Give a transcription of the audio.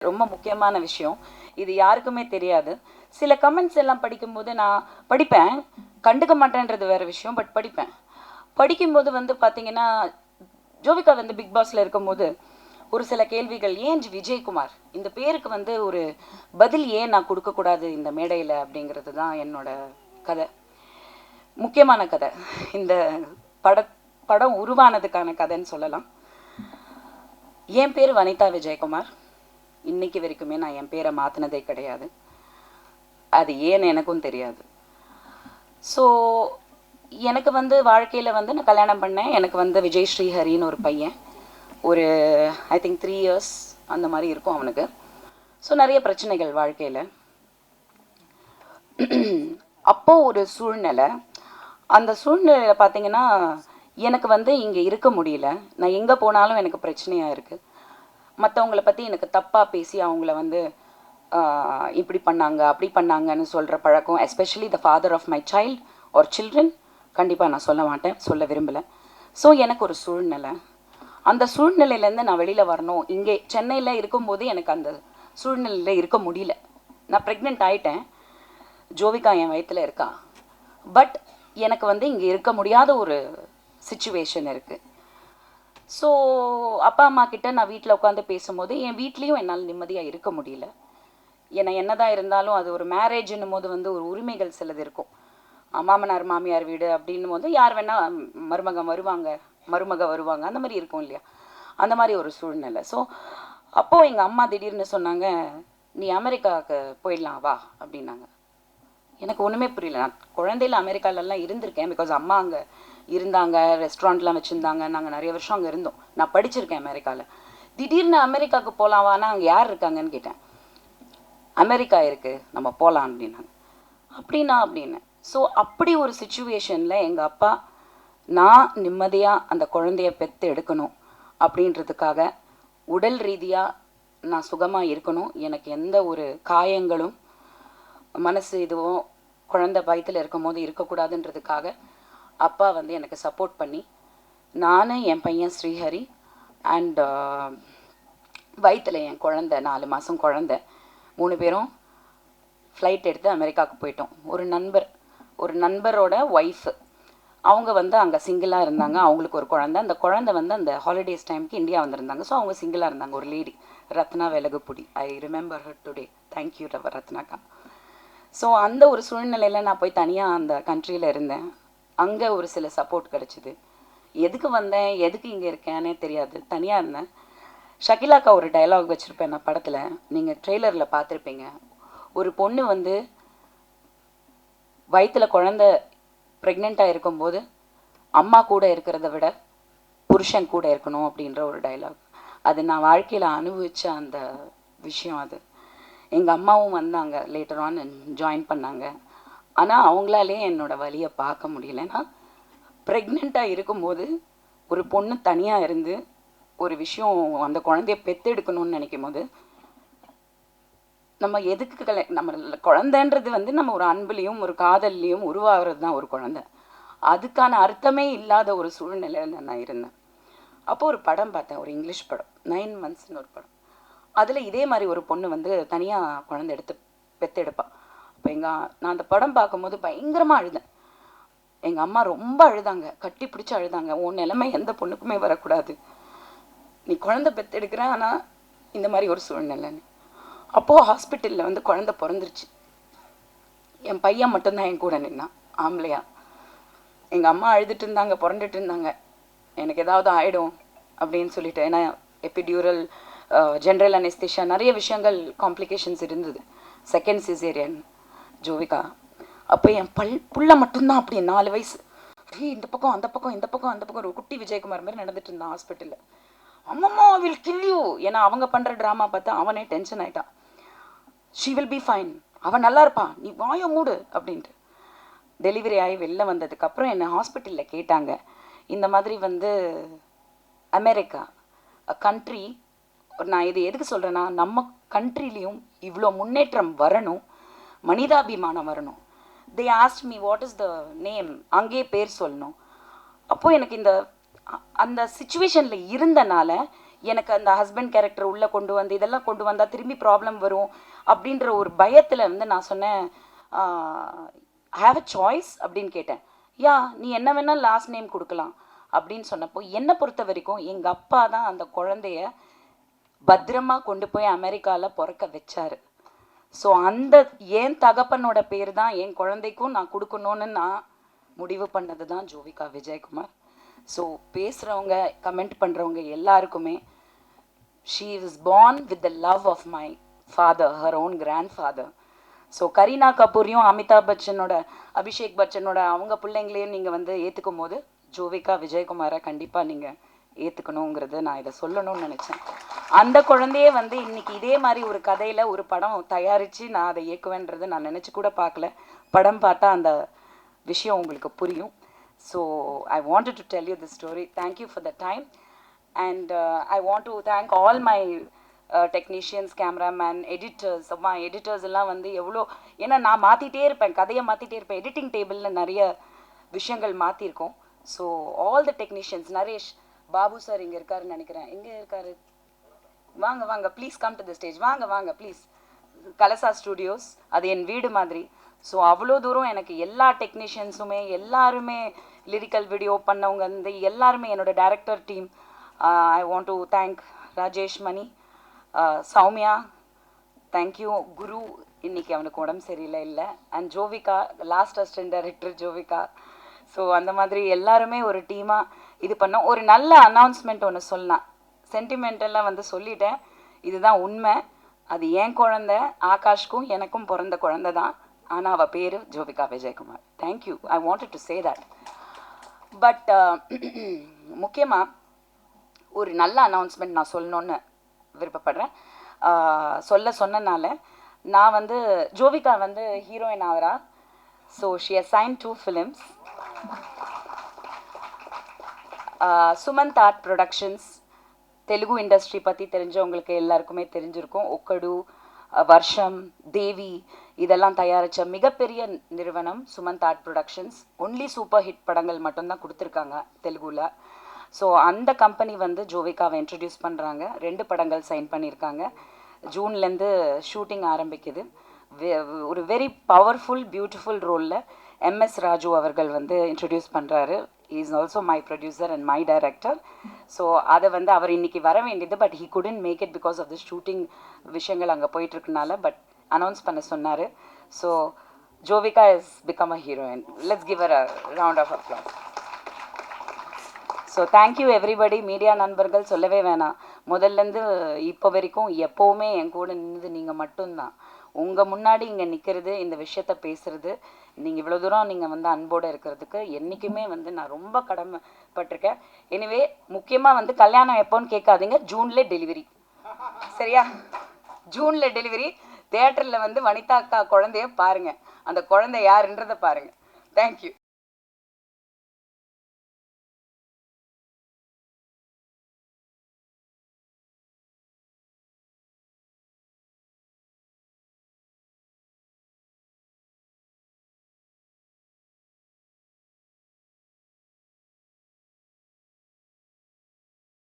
ரொம்ப முக்கியமான விஷயம். இது யாருக்குமே தெரியாது. சில கமெண்ட்ஸ் எல்லாம் படிக்கும்போது நான் படிப்பேன். கண்டுக்க மாட்டேன்றது வேற விஷயம். பட் படிப்பேன். படிக்கும்போது வந்து பார்த்தீங்கன்னா, ஜோவிகா வந்து பிக் பாஸ்ல இருக்கும்போது ஒரு சில கேள்விகள், ஏன் விஜயகுமார் இந்த பேருக்கு வந்து ஒரு பதில் ஏன் நான் கொடுக்கக்கூடாது இந்த மேடையில் அப்படிங்கிறது தான் என்னோட கதை. முக்கியமான கதை. இந்த பட படம் உருவானதுக்கான கதைன்னு சொல்லலாம். என் பேர் வனிதா விஜயகுமார். இன்னைக்கு வரைக்குமே நான் என் பேரை மாற்றினதே கிடையாது. அது ஏன்னு எனக்கும் தெரியாது. ஸோ எனக்கு வந்து வாழ்க்கையில் வந்து நான் கல்யாணம் பண்ணேன். எனக்கு வந்து விஜய் ஸ்ரீஹரின்னு ஒரு பையன். ஒரு ஐ திங்க் 3 இயர்ஸ் அந்த மாதிரி இருக்கும் அவனுக்கு. ஸோ நிறைய பிரச்சனைகள் வாழ்க்கையில். அப்போது ஒரு சூழ்நிலை, அந்த சூழ்நிலையில் பார்த்தீங்கன்னா எனக்கு வந்து இங்கே இருக்க முடியல. நான் எங்கே போனாலும் எனக்கு பிரச்சனையாக இருக்குது. மற்றவங்கள பற்றி எனக்கு தப்பாக பேசி அவங்கள வந்து இப்படி பண்ணாங்க அப்படி பண்ணாங்கன்னு சொல்கிற பழக்கம், especially the father of my child or children, கண்டிப்பாக நான் சொல்ல மாட்டேன், சொல்ல விரும்பலை. ஸோ எனக்கு ஒரு சூழ்நிலை, அந்த சூழ்நிலையிலேருந்து நான் வெளியில் வரணும். இங்கே சென்னையில் இருக்கும்போது எனக்கு அந்த சூழ்நிலையில் இருக்க முடியல. நான் ப்ரெக்னென்ட் ஆகிட்டேன். ஜோவிகா என் வயிற்றில் இருக்கா. பட் எனக்கு வந்து இங்கே இருக்க முடியாத ஒரு சிச்சுவேஷன் இருக்குது. ஸோ அப்பா அம்மா கிட்ட நான் வீட்டில் உட்காந்து பேசும்போது என் வீட்லேயும் என்னால் நிம்மதியாக இருக்க முடியல. ஏன்னா என்னதான் இருந்தாலும் அது ஒரு மேரேஜ்னும் போது வந்து ஒரு உரிமைகள் சிலது இருக்கும். மாமனார் மாமியார் வீடு அப்படின்னும் போது யார் வேணால் மருமக வருவாங்க, அந்த மாதிரி இருக்கும் இல்லையா. அந்த மாதிரி ஒரு சூழ்நிலை. ஸோ அப்போது எங்கள் அம்மா திடீர்னு சொன்னாங்க, நீ அமெரிக்காவுக்கு போயிடலாம் வா அப்படின்னாங்க. எனக்கு ஒன்றுமே புரியல. நான் குழந்தையில் அமெரிக்காலெலாம் இருந்திருக்கேன். பிகாஸ் அம்மா அங்கே இருந்தாங்க, ரெஸ்டாரண்ட்லாம் வச்சுருந்தாங்க. நாங்கள் நிறைய வருஷம் அங்கே இருந்தோம். நான் படிச்சிருக்கேன் அமெரிக்காவில். திடீர்னு அமெரிக்காவுக்கு போகலாம் வானா அங்கே யார் இருக்காங்கன்னு கேட்டேன். அமெரிக்கா இருக்குது, நம்ம போகலாம் அப்படின்னாங்க. அப்படின்னா அப்படின்னு. ஸோ அப்படி ஒரு சுச்சுவேஷனில் எங்கள் அப்பா நான் நிம்மதியாக அந்த குழந்தைய பெற்று எடுக்கணும் அப்படின்றதுக்காக, உடல் ரீதியாக நான் சுகமாக இருக்கணும், எனக்கு எந்த ஒரு காயங்களும் மனசு இதுவும் குழந்தை வயிற்றில் இருக்கும் போது இருக்கக்கூடாதுன்றதுக்காக அப்பா வந்து எனக்கு சப்போர்ட் பண்ணி, நான் என் பையன் ஸ்ரீஹரி அண்ட் வயிற்றில் என் குழந்தை 4 மாதம் குழந்தை, 3 பேரும் ஃப்ளைட் எடுத்து அமெரிக்காவுக்கு போயிட்டோம். ஒரு நண்பரோட ஒய்ஃபு, அவங்க வந்து அங்கே சிங்கிளாக இருந்தாங்க. அவங்களுக்கு ஒரு குழந்தை. அந்த குழந்தை வந்து அந்த ஹாலிடேஸ் டைமுக்கு இந்தியா வந்திருந்தாங்க. ஸோ அவங்க சிங்கிளாக இருந்தாங்க. ஒரு lady, Ratna Velagapudi. I remember her today. Thank you ரத்னாக்கா. ஸோ அந்த ஒரு சூழ்நிலையில் நான் போய் தனியாக அந்த கண்ட்ரியில் இருந்தேன். அங்கே ஒரு சில சப்போர்ட் கிடச்சிது. எதுக்கு வந்தேன், எதுக்கு இங்கே இருக்கேன்னே தெரியாது. தனியாக இருந்தேன். ஷகிலாக்கா ஒரு டைலாக் வச்சுருப்பேன் நான் படத்தில், நீங்கள் ட்ரெய்லரில் பார்த்துருப்பீங்க. ஒரு பொண்ணு வந்து வயிற்றில் குழந்த ப்ரெக்னெண்ட்டாக இருக்கும்போது அம்மா கூட இருக்கிறத விட புருஷன் கூட இருக்கணும் அப்படின்ற ஒரு டைலாக். அது நான் வாழ்க்கையில் அனுபவித்த அந்த விஷயம். அது எங்கள் அம்மாவும் வந்தாங்க, லேட்டர் ஆன் ஜாயின் பண்ணாங்க. ஆனால் அவங்களாலே என்னோடய வலியை பார்க்க முடியலன்னா, ப்ரெக்னெண்ட்டாக இருக்கும்போது ஒரு பொண்ணு தனியாக இருந்து ஒரு விஷயம் அந்த குழந்தைய பெற்றெடுக்கணும்னு நினைக்கும் போது, நம்ம எதுக்கு நம்ம குழந்தைன்றது வந்து நம்ம ஒரு அன்புலேயும் ஒரு காதல்லையும் உருவாகிறது தான் ஒரு குழந்தை. அதுக்கான அர்த்தமே இல்லாத ஒரு சூழ்நிலையில் நான் இருந்தேன். அப்போது ஒரு படம் பார்த்தேன், ஒரு இங்கிலீஷ் படம், 9 monthsன்னு ஒரு படம். அதில் இதே மாதிரி ஒரு பொண்ணு வந்து தனியாக குழந்தை பெற்றெடுப்பாள். அப்போ நான் அந்த படம் பார்க்கும்போது பயங்கரமாக அழுதேன். எங்கள் அம்மா ரொம்ப அழுதாங்க, கட்டி பிடிச்சி அழுதாங்க. உன் நிலைமை எந்த பொண்ணுக்குமே வரக்கூடாது, நீ குழந்தை பெற்றெடுக்கிற, ஆனால் இந்த மாதிரி ஒரு சூழ்நிலைன்னு. அப்போது ஹாஸ்பிட்டலில் வந்து குழந்தை பிறந்துருச்சு. என் பையன் மட்டும்தான் என் கூட நின்னான், ஆம்பளையா. எங்கள் அம்மா அழுதுட்டு இருந்தாங்க, புரண்டுட்டு இருந்தாங்க, எனக்கு ஏதாவது ஆகிடும் அப்படின்னு சொல்லிட்டு. ஏன்னா எபிடியூரல், ஜென்ரல் அனெஸ்தீஷியா, நிறைய விஷயங்கள் காம்ப்ளிகேஷன்ஸ் இருந்தது. Second caesarean Jovika. அப்போ என் புள்ள மட்டும்தான் அப்படி 4 வயசு, இந்த பக்கம் அந்த பக்கம் இந்த பக்கம் அந்த பக்கம், ஒரு குட்டி விஜயகுமார் மாதிரி நடந்துட்டு இருந்தான் ஹாஸ்பிட்டலில். அம்மம்மா வில் கில் யூ. ஏன்னா அவங்க பண்ணுற ட்ராமா பார்த்தா அவனே டென்ஷன் ஆகிட்டான். ஷீ வில் பி ஃபைன், அவன் நல்லா இருப்பான், நீ வாய மூடு அப்படின்ட்டு. டெலிவரி ஆகி வெளில வந்ததுக்கப்புறம் என்னை ஹாஸ்பிட்டலில் கேட்டாங்க, இந்த மாதிரி வந்து அமெரிக்கா கண்ட்ரி, நான் இது எதுக்கு சொல்கிறேன்னா, நம்ம கண்ட்ரிலையும் இவ்வளோ முன்னேற்றம் வரணும், மனிதாபிமானம் வரணும். தே asked me what is the name, அங்கேயே பேர் சொல்லணும். அப்போது எனக்கு அந்த சுச்சுவேஷனில் இருந்தனால எனக்கு அந்த ஹஸ்பண்ட் கேரக்டர் உள்ளே கொண்டு வந்து இதெல்லாம் கொண்டு வந்தால் திரும்பி ப்ராப்ளம் வரும் அப்படின்ற ஒரு பயத்தில் வந்து நான் சொன்னேன், ஹாவ் அ சாய்ஸ் அப்படின்னு கேட்டேன். யா, நீ என்ன வேணால் லாஸ்ட் நேம் கொடுக்கலாம் அப்படின்னு சொன்னப்போ, என்னை பொறுத்த வரைக்கும் எங்கள் அப்பா தான் அந்த குழந்தைய பத்திரமா கொண்டு போய் அமெரிக்காவில் பிறக்க வச்சாரு. ஸோ அந்த என் தகப்பனோட பேர் தான் என் குழந்தைக்கும் நான் கொடுக்கணும்னு நான் முடிவு பண்ணது தான் ஜோவிகா விஜயகுமார். ஸோ பேசுகிறவங்க, கமெண்ட் பண்ணுறவங்க எல்லாருக்குமே, she is born with the love of my father, her own grandfather. So Kareena கபூரையும் அமிதாப் பச்சனோட, அபிஷேக் பச்சனோட அவங்க பிள்ளைங்களையும் நீங்கள் வந்து ஏற்றுக்கும் போது ஜோவிகா விஜயகுமாரை கண்டிப்பாக நீங்கள் ஏற்றுக்கணுங்கிறது நான் இதை சொல்லணும்னு நினச்சேன். அந்த குழந்தையே வந்து இன்னைக்கு இதே மாதிரி ஒரு கதையில் ஒரு படம் தயாரித்து நான் அதை இயக்குவேன்றது நான் நினச்சி கூட பார்க்கல. படம் பார்த்தா அந்த விஷயம் உங்களுக்கு புரியும். So I wanted to tell you the story. Thank you for the time and I want to thank all my technicians, cameraman, editors. அம்மா எடிட்டர்ஸ் எல்லாம் வந்து எவ்வளோ, ஏன்னா நான் மாற்றிட்டே இருப்பேன், கதையை மாற்றிட்டே இருப்பேன். எடிட்டிங் டேபிளில் நிறைய விஷயங்கள் மாற்றிருக்கோம். So all the technicians, Naresh, Babu sir இங்கே இருக்காருன்னு நினைக்கிறேன். எங்கே இருக்காரு? வாங்க வாங்க, please come to the stage. வாங்க வாங்க ப்ளீஸ். கலசா ஸ்டூடியோஸ் அது என் வீடு மாதிரி. ஸோ அவ்வளோ தூரம் எனக்கு எல்லா டெக்னீஷியன்ஸுமே, எல்லாருமே லிரிக்கல் வீடியோ பண்ணவங்க வந்து எல்லாருமே, என்னோட director team. I want to thank Rajesh Mani, Soumya, thank you. Guru இன்னைக்கு அவனுக்கு உடம்பு சரியில்லை இல்லை, and Jovika, last assistant director Jovika. So அந்த மாதிரி எல்லாருமே ஒரு டீமாக இது பண்ணோம். ஒரு நல்ல அனௌன்ஸ்மெண்ட் ஒன்று சொல்லலாம். சென்டிமெண்டெல்லாம் வந்து சொல்லிட்டேன், இதுதான் உண்மை. அது என் குழந்தை, ஆகாஷ்க்கும் எனக்கும் பிறந்த குழந்தை தான். ஆனால் அவள் பேர் Jovika Vijayakumar. Thank you, I wanted to say that. But முக்கியமாக ஒரு நல்ல அனௌன்ஸ்மெண்ட் நான் சொல்லணுன்னு விருப்பப்படுறேன். சொன்னனால நான் வந்து ஜோவிகா வந்து ஹீரோயின் ஆகிறா. So she has sign 2 films. Sumanth art productions, Telugu industry பற்றி தெரிஞ்சவங்களுக்கு எல்லாருக்குமே தெரிஞ்சிருக்கும். ஒக்கடு, வர்ஷம், தேவி இதெல்லாம் தயாரித்த மிகப்பெரிய நிறுவனம் Sumanth art productions. Only super hit படங்கள் மட்டும்தான் கொடுத்துருக்காங்க தெலுங்குல. ஸோ அந்த கம்பெனி வந்து ஜோவிகாவை இன்ட்ரடியூஸ் பண்ணுறாங்க. 2 படங்கள் சைன் பண்ணியிருக்காங்க. ஜூன்லேருந்து ஷூட்டிங் ஆரம்பிக்குது. ஒரு வெரி பவர்ஃபுல் பியூட்டிஃபுல் ரோலில் MS ராஜு அவர்கள் வந்து இன்ட்ரடியூஸ் பண்ணுறாரு. Is also my producer and my director. So அதை வந்து அவர் இன்னைக்கு வர வேண்டியது, but he couldn't make it because of the shooting விஷயங்கள் அங்கே போயிட்டுருக்குனால, பட் அனௌன்ஸ் பண்ண சொன்னார். So Jovika is become a heroine. Let's give a round of applause. So thank you everybody. Media நண்பர்கள் சொல்லவே வேணாம். முதல்லேருந்து இப்போ வரைக்கும் எப்போவுமே என் கூட நின்றது நீங்கள் மட்டும்தான். உங்கள் முன்னாடி இங்கே நிற்கிறது, இந்த விஷயத்த பேசுகிறது, நீங்கள் இவ்வளோ தூரம் நீங்கள் வந்து அன்போடு இருக்கிறதுக்கு என்றைக்குமே வந்து நான் ரொம்ப கடமைப்பட்டிருக்கேன். எனிவே முக்கியமாக வந்து கல்யாணம் எப்போன்னு கேட்காதீங்க, ஜூனில் டெலிவரி. சரியா? ஜூனில் டெலிவரி. தியேட்டரில் வந்து வனிதா அக்கா குழந்தைய பாருங்கள், அந்த குழந்தை யாருன்றதை பாருங்கள். தேங்க்யூ.